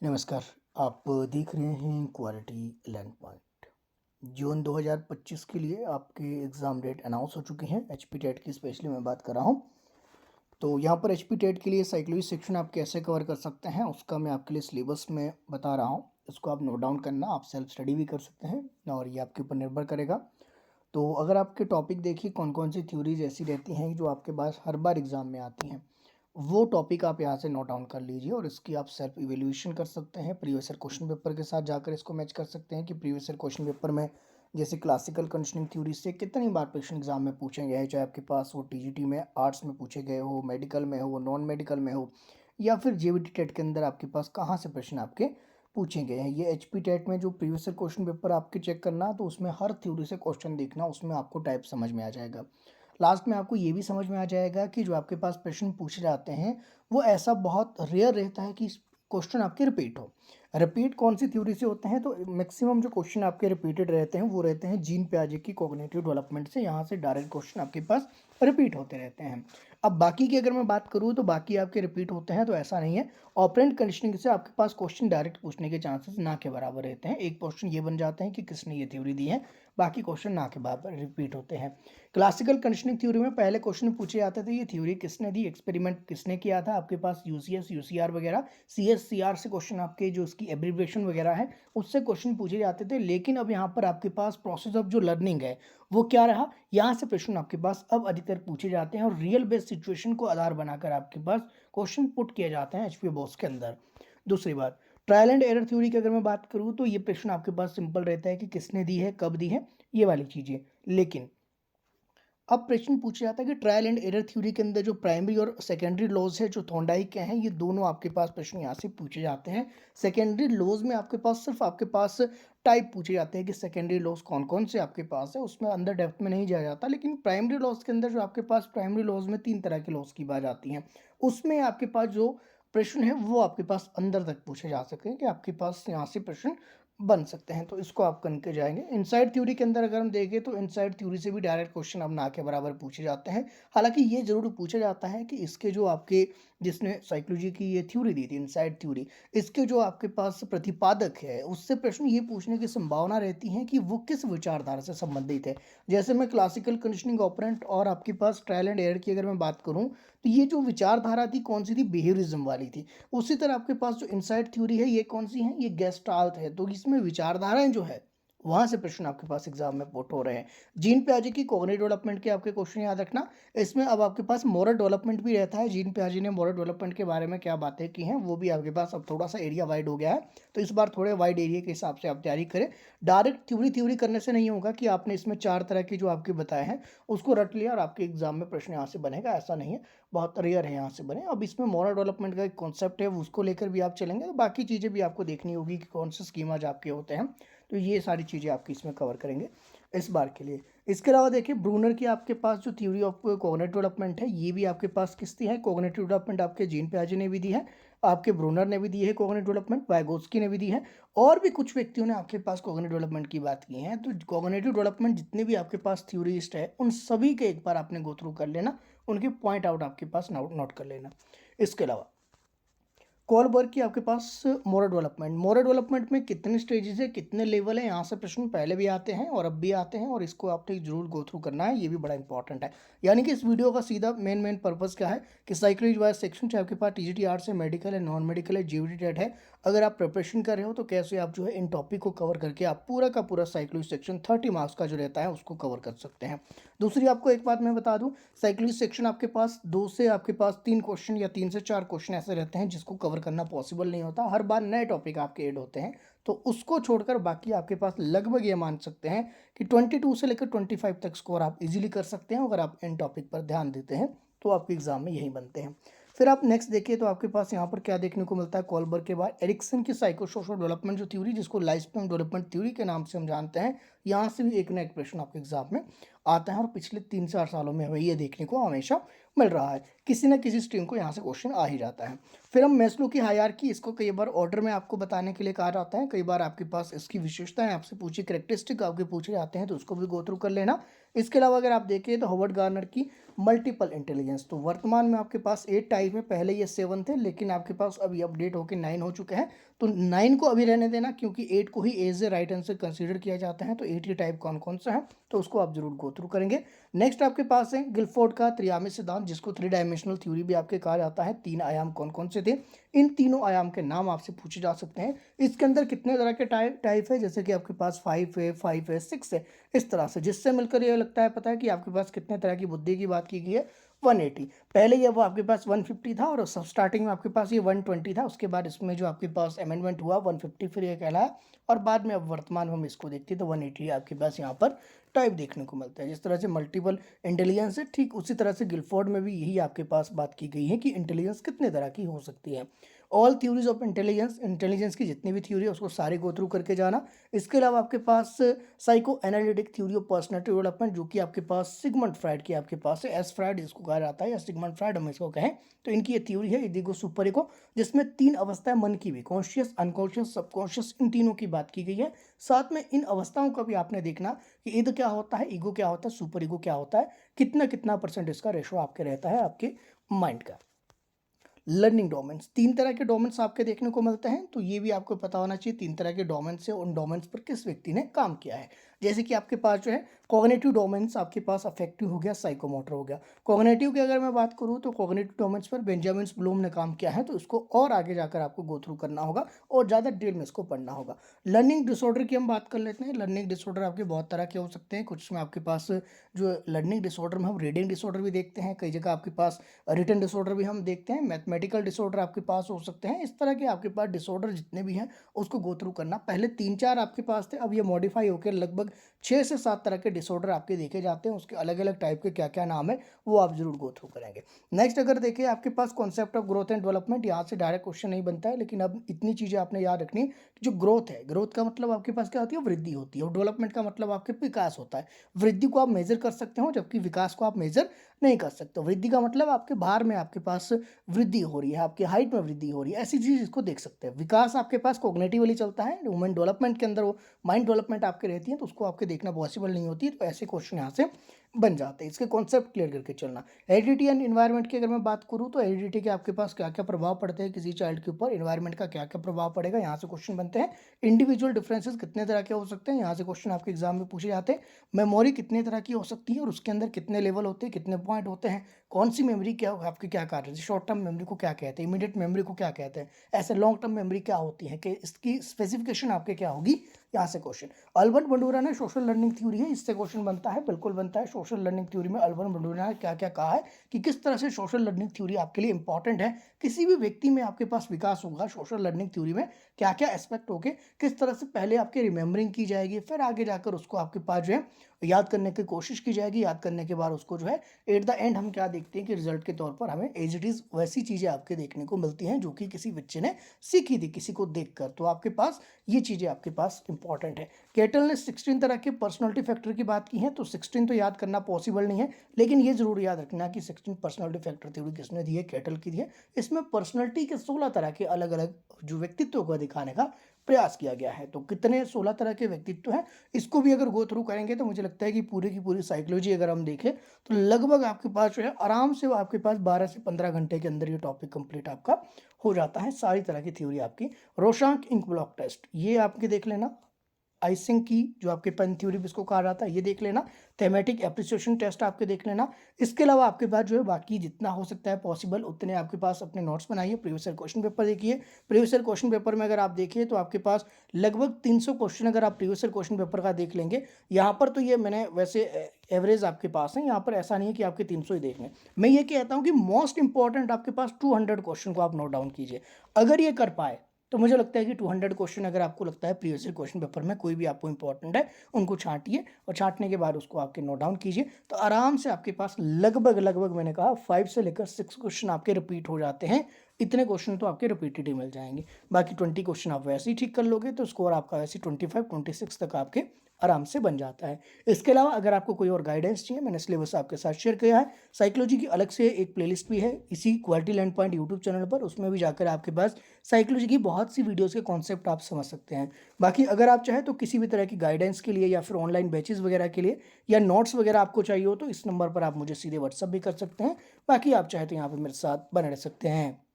नमस्कार। आप देख रहे हैं क्वालिटी लर्न पॉइंट। जून 2025 के लिए आपके एग्ज़ाम डेट अनाउंस हो चुके हैं। एचपी टेट की स्पेशली मैं बात कर रहा हूँ। तो यहाँ पर एचपी टेट के लिए साइकोलॉजी सेक्शन आप कैसे कवर कर सकते हैं उसका मैं आपके लिए सिलेबस में बता रहा हूँ। इसको आप नोट डाउन करना, आप सेल्फ स्टडी भी कर सकते हैं और ये आपके ऊपर निर्भर करेगा। तो अगर आपके टॉपिक देखिए कौन कौन सी थ्योरीज ऐसी रहती हैं जो आपके पास हर बार एग्ज़ाम में आती हैं, वो टॉपिक आप यहाँ से नोट डाउन कर लीजिए और इसकी आप सेल्फ इवेल्यूएशन कर सकते हैं। प्रीवियस ईयर क्वेश्चन पेपर के साथ जाकर इसको मैच कर सकते हैं कि प्रीवियस ईयर क्वेश्चन पेपर में जैसे क्लासिकल कंडीशनिंग थ्योरी से कितनी बार क्वेश्चन एग्जाम में पूछे गए हैं, चाहे आपके पास वो टीजीटी में आर्ट्स में पूछे गए हो, मेडिकल में हो, नॉन मेडिकल में हो, या फिर जेवीटी टेट के अंदर आपके पास कहाँ से प्रश्न आपके पूछे गए हैं। ये एचपी टेट में जो प्रीवियस ईयर क्वेश्चन पेपर आपके चेक करना, तो उसमें हर थ्योरी से क्वेश्चन देखना, उसमें आपको टाइप समझ में आ जाएगा। लास्ट में आपको ये भी समझ में आ जाएगा कि जो आपके पास प्रश्न पूछे जाते हैं वो ऐसा बहुत रेयर रहता है कि क्वेश्चन आपके रिपीट हो। रिपीट कौन सी थ्योरी से होते हैं, तो मैक्सिमम जो क्वेश्चन आपके रिपीटेड रहते हैं वो रहते हैं जीन पियाजे की कॉग्निटिव डेवलपमेंट से। यहाँ से डायरेक्ट क्वेश्चन आपके पास रिपीट होते रहते हैं। अब बाकी की अगर मैं बात करूँ तो बाकी आपके रिपीट होते हैं, तो ऐसा नहीं है। ऑपरेंट कंडीशनिंग से आपके पास क्वेश्चन डायरेक्ट पूछने के चांसेस ना के बराबर रहते हैं। एक क्वेश्चन ये बन जाते हैं कि किसने ये थ्योरी दी है, बाकी क्वेश्चन ना के बराबर रिपीट होते हैं। क्लासिकल कंडीशनिंग थ्योरी में पहले क्वेश्चन पूछे जाते थे ये थ्योरी किसने दी, एक्सपेरिमेंट किसने किया था, आपके पास यूसीएस यूसीआर वगैरह सीएससीआर से क्वेश्चन आपके जो उसकी एब्रिविएशन वगैरह है उससे क्वेश्चन पूछे जाते थे। लेकिन अब यहाँ पर आपके पास प्रोसेस ऑफ जो लर्निंग है वो क्या रहा, यहाँ से प्रश्न आपके पास अब अधिकतर पूछे जाते हैं और रियल बेस्ड सिचुएशन को आधार बनाकर आपके पास क्वेश्चन पुट किए जाते हैं एचपी बॉक्स के अंदर। दूसरी बात, ट्रायल एंड एरर थ्योरी की अगर मैं बात करूँ तो ये प्रश्न आपके पास सिंपल रहता है कि किसने दी है, कब दी है, ये वाली चीजें। लेकिन अब प्रश्न पूछा जाता है कि ट्रायल एंड एरर थ्योरी के अंदर जो प्राइमरी और सेकेंडरी लॉज है जो थॉर्नडाइक के हैं, ये दोनों आपके पास प्रश्न यहाँ से पूछे जाते हैं। सेकेंडरी लॉज में आपके पास सिर्फ आपके पास टाइप पूछे जाते हैं कि सेकेंडरी लॉज कौन कौन से आपके पास है, उसमें अंदर डेप्थ में नहीं जाया जाता। लेकिन प्राइमरी लॉज के अंदर जो आपके पास प्राइमरी लॉज में 3 तरह के लॉज की बात आती है, उसमें आपके पास जो प्रश्न है वो आपके पास अंदर तक पूछे जा सकते हैं कि आपके पास यहाँ से प्रश्न बन सकते हैं। तो इसको आप करके जाएंगे। इनसाइड थ्योरी के अंदर अगर हम देखें तो इनसाइड थ्योरी से भी डायरेक्ट क्वेश्चन अब ना के बराबर पूछे जाते हैं। हालांकि ये जरूर पूछा जाता है कि इसके जो आपके जिसने साइकोलॉजी की ये थ्योरी दी थी इनसाइड थ्योरी, इसके जो आपके पास प्रतिपादक है उससे प्रश्न ये पूछने की संभावना रहती है कि वो किस विचारधारा से संबंधित है। जैसे मैं क्लासिकल कंडीशनिंग ऑपरेंट और आपके पास ट्रायल एंड एरर की अगर मैं बात करूं तो ये जो विचारधारा थी कौन सी थी, बिहेवियरिज्म वाली थी। उसी तरह आपके पास जो इनसाइड थ्योरी है ये कौन सी है, ये गेस्टाल्ट है। तो इसमें विचारधाराएं जो है वहां से प्रश्न आपके पास एग्जाम में पुट हो रहे हैं। जीन पियाजे की कॉग्निटिव डेवलपमेंट के आपके क्वेश्चन याद रखना। इसमें अब आपके पास मोरल डेवलपमेंट भी रहता है। जीन पियाजे ने मोरल डेवलपमेंट के बारे में क्या बातें की हैं वो भी आपके पास अब थोड़ा सा एरिया वाइड हो गया है, तो इस बार थोड़े वाइड एरिया के हिसाब से आप तैयारी करें। डायरेक्ट थ्योरी थ्योरी करने से नहीं होगा कि आपने इसमें 4 तरह की जो आपके बताए हैं उसको रट लिया और आपके एग्जाम में प्रश्न यहाँ से बनेगा, ऐसा नहीं है। बहुत रेयर है यहाँ से बने। अब इसमें मोरल डेवलपमेंट का एक कॉन्सेप्ट है उसको लेकर भी आप चलेंगे, तो बाकी चीज़ें भी आपको देखनी होगी कि कौन से स्कीमाज आपके होते हैं। तो ये सारी चीज़ें आपकी इसमें कवर करेंगे इस बार के लिए। इसके अलावा देखिए ब्रूनर की आपके पास जो थ्योरी ऑफ कॉग्निटिव डेवलपमेंट है ये भी आपके पास किसकी है, कॉग्निटिव डेवलपमेंट आपके जीन पियाजे ने भी दी है, आपके ब्रूनर ने भी दी है कॉग्निटिव डेवलपमेंट, वाइगोत्स्की ने भी दी है, और भी कुछ व्यक्तियों ने आपके पास कॉग्निटिव डेवलपमेंट की बात की है। तो कॉग्निटिव डेवलपमेंट जितने भी आपके पास थ्योरिस्ट है उन सभी के एक बार आपने गो थ्रू कर लेना, उनके पॉइंट आउट आपके पास नोट कर लेना। इसके अलावा कॉलबर्ग की आपके पास मोरल डेवलपमेंट में कितने स्टेजेस है, कितने लेवल है, यहाँ से प्रश्न पहले भी आते हैं और अब भी आते हैं और इसको आपने जरूर गो थ्रू करना है, ये भी बड़ा इंपॉर्टेंट है। यानी कि इस वीडियो का सीधा मेन पर्पस क्या है कि साइकोलॉजी वाइज सेक्शन चाहे आपके पास टीजीटी आर्ट्स है, मेडिकल है, नॉन मेडिकल है, जीवीटी टेट है, अगर आप प्रिपरेशन कर रहे हो तो कैसे आप जो है इन टॉपिक को कवर करके आप पूरा का पूरा साइकोलॉजी सेक्शन 30 मार्क्स का जो रहता है उसको कवर कर सकते हैं। दूसरी आपको एक बात मैं बता दूं, साइकोलॉजी सेक्शन आपके पास 2 से 3 क्वेश्चन या 3 से 4 क्वेश्चन ऐसे रहते हैं जिसको कवर करना पॉसिबल नहीं होता, हर बार नए टॉपिक आपके ऐड होते हैं। तो उसको छोड़कर बाकी आपके पास लगभग ये मान सकते हैं कि 22 से लेकर 25 तक स्कोर आप इजीली कर सकते हैं अगर आप इन टॉपिक पर ध्यान देते हैं, तो आपके एग्जाम में यही बनते हैं। फिर आप नेक्स्ट देखिए तो आपके पास यहाँ पर क्या देखने को मिलता है, कॉलबर्ग के बाद एरिक्सन की साइकोसोशल डेवलपमेंट जो थ्योरी जिसको लाइफ स्पैन डेवलपमेंट थ्योरी के नाम से हम जानते हैं, यहाँ से भी एक ना एक प्रश्न आपके एग्जाम में आता है और पिछले 3-4 सालों में हमें ये देखने को हमेशा मिल रहा है। किसी न किसी स्ट्रीम को यहाँ से क्वेश्चन आ ही जाता है। फिर हम मैस्लो की हायरार्की, इसको कई बार ऑर्डर में आपको बताने के लिए कहा जाता है, कई बार आपके पास इसकी विशेषताएं आपसे पूछी, कैरेक्टरिस्टिक आपके पूछे जाते हैं तो उसको भी गो थ्रू कर लेना। इसके अलावा अगर आप देखें तो हॉवर्ड गार्नर की मल्टीपल इंटेलिजेंस, तो वर्तमान में आपके पास 8 टाइप में, पहले ये 7 थे लेकिन आपके पास अभी अपडेट होकर 9 हो चुके हैं। तो 9 को अभी रहने देना क्योंकि 8 को ही as a right answer consider किया जाता है। तो 8 के टाइप कौन कौन सा है तो उसको आप जरूर गो थ्रू करेंगे। नेक्स्ट आपके पास है गिलफोर्ड का त्रिआयामी सिद्धांत, जिसको 3 डायमेंशनल थ्योरी भी आपके कहा जाता है। 3 आयाम कौन कौन से थे, इन तीनों आयाम के नाम आपसे पूछे जा सकते हैं। इसके अंदर कितने तरह के टाइप है, जैसे कि आपके पास 5 है, 5 है, 6 है, इस तरह से, जिससे मिलकर ये लगता है पता है कि आपके पास कितने तरह की बुद्धि की बात की गई है। 180, पहले ये वो आपके पास 150 था और सब स्टार्टिंग में आपके पास ये 120 था। उसके बाद इसमें जो आपके पास अमेंडमेंट हुआ 150 फिर ये कहलाया और बाद में अब वर्तमान में हम इसको देखते हैं तो 180 आपके पास यहाँ पर टाइप देखने को मिलता है। जिस तरह से मल्टीपल इंटेलिजेंस है, ठीक उसी तरह से गिलफोर्ड में भी यही आपके पास बात की गई है कि इंटेलिजेंस कितने तरह की हो सकती है। All theories of intelligence, intelligence की जितनी भी थ्योरी है उसको सारे गो थ्रू करके जाना। इसके अलावा आपके पास psychoanalytic theory of personality development, जो कि आपके पास सिगमंड फ्राइड की आपके पास है, एस फ्राइड जिसको कहा जाता है या सिगमंड फ्राइड हम इसको कहें, तो इनकी ये थ्योरी है इडिगो सुपर इगो, जिसमें 3 अवस्थाएं मन की भी, कॉन्शियस, अनकॉन्शियस, सबकॉन्शियस, इन तीनों की बात की गई है। साथ में इन अवस्थाओं का भी आपने देखना कि ईद क्या होता है, ईगो क्या होता है, सुपर ईगो क्या होता है, कितना कितना परसेंट इसका रेशो आपके रहता है आपके माइंड का। लर्निंग डोमेन्स, 3 तरह के डोमेन्स आपके देखने को मिलते हैं, तो ये भी आपको पता होना चाहिए 3 तरह के डोमेन्स है, उन डोमेन्स पर किस व्यक्ति ने काम किया है। जैसे कि आपके पास जो है कॉग्निटिव डोमेन्स आपके पास अफेक्टिव हो गया, साइकोमोटर हो गया। कॉग्निटिव की अगर मैं बात करूँ तो कॉग्निटिव डोमेन्स पर बेंजामिन ब्लूम ने काम किया है, तो इसको और आगे जाकर आपको गो थ्रू करना होगा और ज़्यादा डिटेल में इसको पढ़ना होगा। लर्निंग डिसऑर्डर की हम बात कर लेते हैं। लर्निंग डिसऑर्डर आपके बहुत तरह के हो सकते हैं, कुछ में आपके पास जो लर्निंग डिसऑर्डर में हम रीडिंग डिसऑर्डर भी देखते हैं, कई जगह आपके पास रिटन डिसऑर्डर भी हम देखते हैं, मैथमेटिकल डिसऑर्डर आपके पास हो सकते हैं। इस तरह के आपके पास डिसऑर्डर जितने भी हैं उसको गो थ्रू करना। पहले 3-4 आपके पास थे, अब ये मॉडिफाई होकर लगभग 6 से 7 तरह के डिसऑर्डर आपके देखे जाते हैं। उसके अलग अलग टाइप के क्या क्या नाम है वो आप जरूर गो थ्रू करेंगे। नेक्स्ट अगर देखिए आपके पास concept of growth and development, यहाँ से डायरेक्ट क्वेश्चन नहीं बनता है, लेकिन अब इतनी चीज़ें आपने याद रखनी है। जो ग्रोथ है, ग्रोथ का मतलब आपके पास क्या होती है, वृद्धि होती है, और डेवलपमेंट का मतलब आपके विकास होता है। वृद्धि को आप मेजर कर सकते हो जबकि विकास को आप मेजर नहीं कर सकते। वृद्धि का मतलब आपके भार में आपके पास वृद्धि हो रही है, आपकी हाइट में वृद्धि हो रही है, ऐसी चीज़ इसको देख सकते हैं। विकास आपके पास कॉग्निटिवली चलता है, ह्यूमन डेवलपमेंट के अंदर वो माइंड डेवलपमेंट आपके रहती है, तो उसको आपके देखना पॉसिबल नहीं होती है, तो ऐसे क्वेश्चन यहाँ से बन जाते हैं। इसके कॉन्सेप्ट क्लियर करके चलना। हेरिडिटी एंड इन्वायरमेंट की अगर मैं बात करूँ तो हेरिडिटी के आपके पास क्या क्या प्रभाव पड़ते हैं किसी चाइल्ड के ऊपर, इन्वायरमेंट का क्या क्या प्रभाव पड़ेगा, यहाँ से क्वेश्चन बनते हैं। इंडिविजुअल डिफरेंसेस कितने तरह के हो सकते हैं, यहाँ से क्वेश्चन आपके एग्जाम में पूछे जाते हैं। मेमोरी कितने तरह की हो सकती है और उसके अंदर कितने लेवल होते हैं, कितने पॉइंट होते हैं, कौन सी मेमोरी क्या आपके क्या कार्य है, शॉर्ट टर्म मेमोरी को क्या कहते हैं, इमीडिएट मेमोरी को क्या कहते हैं, ऐसे लॉन्ग टर्म मेमोरी क्या होती है, कि इसकी स्पेसिफिकेशन आपके क्या होगी, यहाँ से क्वेश्चन। अल्बर्ट बंडूरा ने सोशल लर्निंग थ्योरी है, इससे क्वेश्चन बनता है, बिल्कुल बनता है। सोशल लर्निंग थ्योरी में अल्बर्ट बंडूरा ने क्या क्या कहा है कि किस तरह से सोशल लर्निंग थ्योरी आपके लिए इंपॉर्टेंट है। किसी भी व्यक्ति में आपके पास विकास होगा सोशल लर्निंग थ्योरी में क्या क्या एस्पेक्ट होके, किस तरह से पहले आपके रिमेंबरिंग की जाएगी, फिर आगे जाकर उसको आपके पास जो है याद करने की कोशिश की जाएगी, याद करने के बाद उसको जो है एट द एंड हम क्या देखते हैं कि रिजल्ट के तौर पर हमें एज इट इज़ वैसी चीज़ें आपके देखने को मिलती हैं जो कि किसी बच्चे ने सीखी थी किसी को देखकर। तो आपके पास ये चीज़ें आपके पास इंपॉर्टेंट है। केटल ने 16 तरह के पर्सनालिटी फैक्टर की बात की है, तो 16 तो याद करना पॉसिबल नहीं है, लेकिन ये जरूर याद रखना कि 16 पर्सनालिटी फैक्टर थ्योरी किसने दी है, केटल की दी है। इसमें पर्सनालिटी के 16 तरह के अलग अलग जो व्यक्तित्व को दिखाने का प्रयास किया गया है। तो कितने 16 तरह के व्यक्तित्व हैं, इसको भी अगर गो थ्रू करेंगे तो मुझे लगता है कि पूरी की पूरी साइकोलॉजी अगर हम देखें तो लगभग आपके पास जो है आराम से आपके पास 12 से 15 घंटे के अंदर ये टॉपिक कंप्लीट आपका हो जाता है, सारी तरह की थ्योरी आपकी। रोशांक इंक ब्लॉक टेस्ट ये आपके देख लेना। आइसिंग की जो आपके पेन थ्योरी जिसको कहा जाता है ये देख लेना। थेमेटिक एप्रिसिएशन टेस्ट आपके देख लेना। इसके अलावा आपके पास जो है बाकी जितना हो सकता है पॉसिबल उतने आपके पास अपने नोट्स बनाइए। प्रीवियस ईयर क्वेश्चन पेपर देखिए। प्रीवियस ईयर क्वेश्चन पेपर में अगर आप देखिए तो आपके पास लगभग 300 क्वेश्चन अगर आप प्रीवियस ईयर क्वेश्चन पेपर का देख लेंगे। यहाँ पर तो ये मैंने वैसे एवरेज आपके पास है, यहाँ पर ऐसा नहीं है कि आपके 300 ही देखने। मैं ये कहता हूँ कि मोस्ट इंपॉर्टेंट आपके पास 200 क्वेश्चन को आप नोट डाउन कीजिए। अगर ये कर पाए तो मुझे लगता है कि 200 क्वेश्चन अगर आपको लगता है प्रीवियस ईयर क्वेश्चन पेपर में कोई भी आपको इंपॉर्टेंट है उनको छांटिए और छांटने के बाद उसको आपके नोट डाउन कीजिए, तो आराम से आपके पास लगभग लगभग मैंने कहा 5 से लेकर 6 क्वेश्चन आपके रिपीट हो जाते हैं। इतने क्वेश्चन तो आपके रिपीटेड ही मिल जाएंगे। बाकी 20 क्वेश्चन आप वैसे ही ठीक कर लोगे तो स्कोर आपका वैसे 25-26 तक आपके आराम से बन जाता है। इसके अलावा अगर आपको कोई और गाइडेंस चाहिए, मैंने सिलेबस आपके साथ शेयर किया है। साइकोलॉजी की अलग से एक प्लेलिस्ट भी है इसी quality learn point YouTube channel पर, उसमें भी जाकर आपके पास साइकोलॉजी की बहुत सी वीडियोज़ के कॉन्सेप्ट आप समझ सकते हैं। बाकी अगर आप चाहें तो किसी भी तरह की गाइडेंस के लिए या फिर ऑनलाइन बैचेज़ वगैरह के लिए या नोट्स वगैरह आपको चाहिए हो तो इस नंबर पर आप मुझे सीधे व्हाट्सअप भी कर सकते हैं। बाकी आप चाहें तो यहाँ पर मेरे साथ बने रह सकते हैं।